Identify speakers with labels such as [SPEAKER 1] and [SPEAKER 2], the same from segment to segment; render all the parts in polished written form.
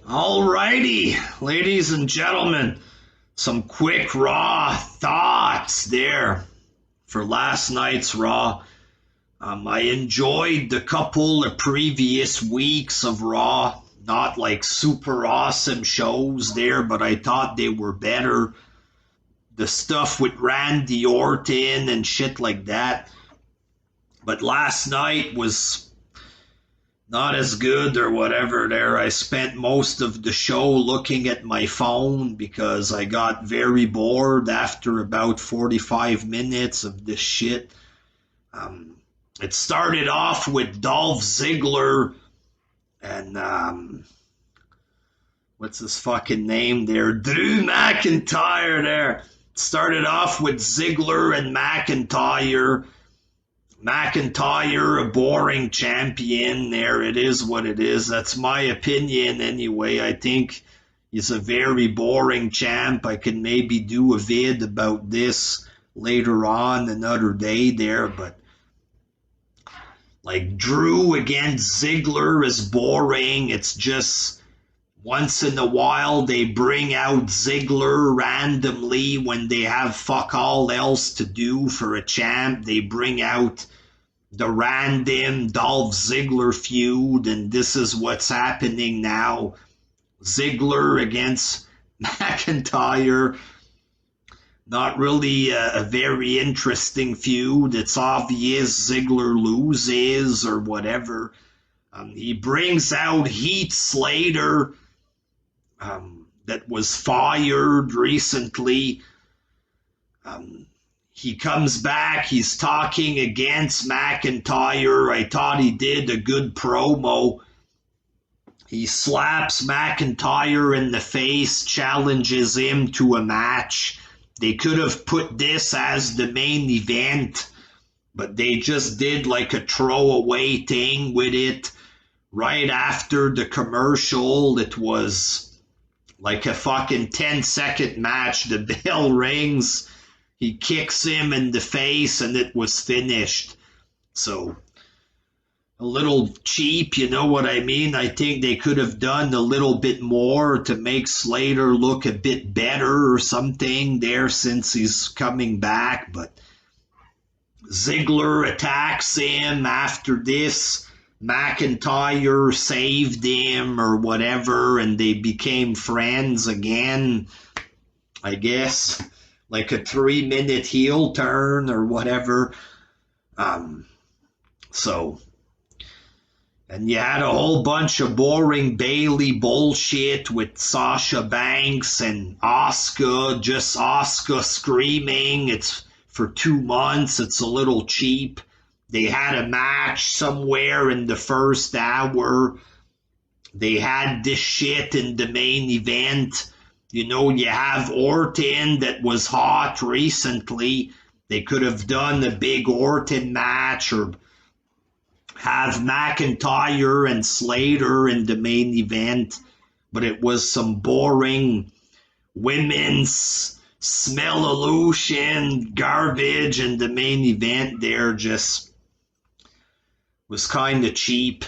[SPEAKER 1] Alrighty, ladies and gentlemen, some quick Raw thoughts there for last night's Raw. I enjoyed the couple of previous weeks of Raw. Not like super awesome shows there, but I thought they were better. The stuff with Randy Orton and shit like that. But last night was not as good or whatever there. I spent most of the show looking at my phone because I got very bored after about 45 minutes of this shit. It started off with Dolph Ziggler and what's his fucking name there? Drew McIntyre there. It started off with Ziggler and McIntyre. McIntyre, a boring champion there. It is what it is. That's my opinion anyway. I think he's a very boring champ. I can maybe do a vid about this later on another day there, but like Drew against Ziggler is boring. It's just once in a while they bring out Ziggler randomly when they have fuck all else to do for a champ. They bring out the random Dolph Ziggler feud, and this is what's happening now. Ziggler against McIntyre. Not really a very interesting feud. It's obvious Ziggler loses or whatever. He brings out Heath Slater, that was fired recently. He comes back. He's talking against McIntyre. I thought he did a good promo. He slaps McIntyre in the face, challenges him to a match. They could have put this as the main event, but they just did like a throwaway thing with it. Right after the commercial, it was like a fucking 10-second match. The bell rings. He kicks him in the face and it was finished. So, a little cheap, you know what I mean? I think they could have done a little bit more to make Slater look a bit better or something there since he's coming back. But Ziggler attacks him after this. McIntyre saved him or whatever, and they became friends again, I guess. Like a 3-minute heel turn or whatever. And you had a whole bunch of boring Bailey bullshit with Sasha Banks and Asuka, just Asuka screaming. It's for 2 months. It's a little cheap. They had a match somewhere in the first hour. They had this shit in the main event. You know, you have Orton that was hot recently. They could have done a big Orton match or have McIntyre and Slater in the main event. But it was some boring women's smell-illusion garbage in the main event there. Just was kind of cheap.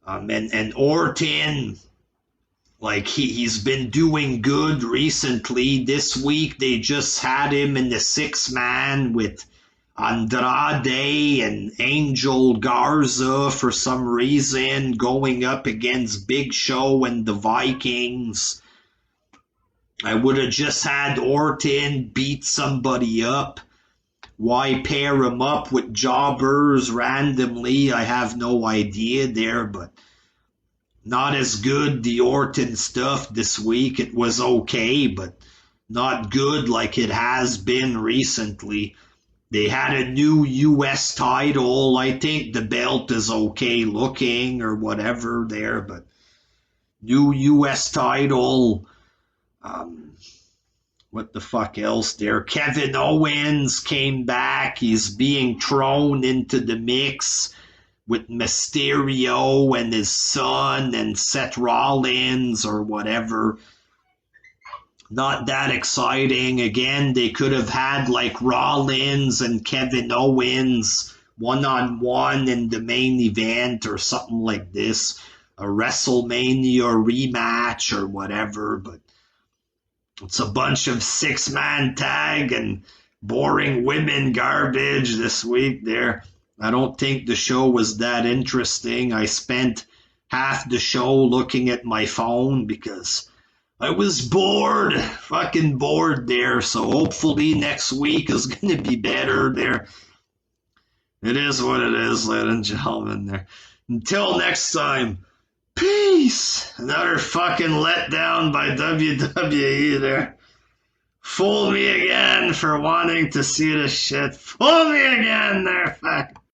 [SPEAKER 1] And Orton, like he's been doing good recently. This week they just had him in the 6-man with Andrade and Angel Garza for some reason going up against Big Show and the Vikings. I would have just had Orton beat somebody up. Why pair him up with jobbers randomly? I have no idea there, but not as good, the Orton stuff this week. It was okay, but not good like it has been recently. They had a new U.S. title. I think the belt is okay looking or whatever there, but new U.S. title. What the fuck else there? Kevin Owens came back. He's being thrown into the mix with Mysterio and his son and Seth Rollins or whatever. Not that exciting. Again, they could have had like Rollins and Kevin Owens one-on-one in the main event or something like this. WrestleMania rematch or whatever, but it's a bunch of six-man tag and boring women garbage this week there. I don't think the show was that interesting. I spent half the show looking at my phone because I was bored, fucking bored there. So hopefully next week is going to be better there. It is what it is, ladies and gentlemen there. Until next time, peace. Another fucking letdown by WWE there. Fool me again for wanting to see this shit. Fool me again there, fuck.